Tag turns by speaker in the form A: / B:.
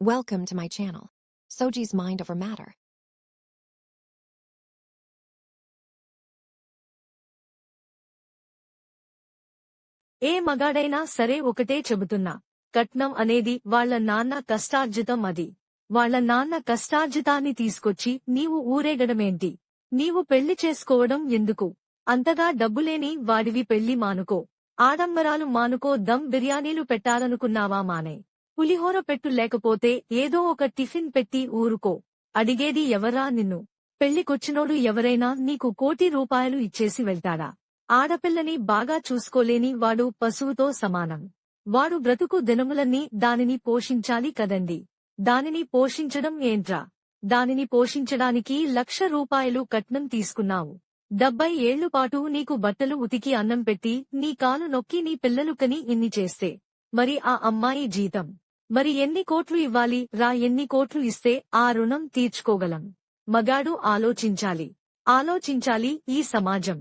A: Welcome to my channel. Soji's Mind Over Matter.
B: ఏ మగాడైనా సరే ఒకటే చెబుతున్నా, కట్నం అనేది వాళ్ళ నాన్న కష్టార్జితం. అది వాళ్ళ నాన్న కష్టార్జితాన్ని తీసుకొచ్చి నీవు ఊరేగడమేంటి? నీవు పెళ్లి చేసుకోవడం ఎందుకు? అంతగా డబ్బులేని వాడివి పెళ్లి మానుకో, ఆడంబరాలు మానుకో. దమ్ బిర్యానీలు పెట్టాలనుకున్నావా మానే, పులిహోర పెట్టు, లేకపోతే ఏదో ఒక టిఫిన్ పెట్టి ఊరుకో. అడిగేది ఎవరా నిన్ను? పెళ్లికొచ్చినోడు ఎవరైనా నీకు ₹1,00,00,000 ఇచ్చేసి వెళ్తాడా? ఆడపిల్లని బాగా చూసుకోలేని వాడు పశువుతో సమానం. వాడు బ్రతుకు దినములన్నీ దానిని పోషించాలి కదండి. దానిని పోషించడం ఏంట్రా? దానిని పోషించడానికి ₹1,00,000 కట్నం తీసుకున్నావు. 70 ఏళ్లుపాటు నీకు బట్టలు ఉతికి అన్నం పెట్టి నీ కాలు నొక్కి నీ పిల్లలు కని ఇన్ని చేస్తే మరి ఆ అమ్మాయి జీతం మరి ఎన్ని కోట్లు ఇవ్వాలి రా? ఎన్ని కోట్లు ఇస్తే ఆ రుణం తీర్చుకోగలం? మగాడు ఆలోచించాలి, ఆలోచించాలి ఈ సమాజం.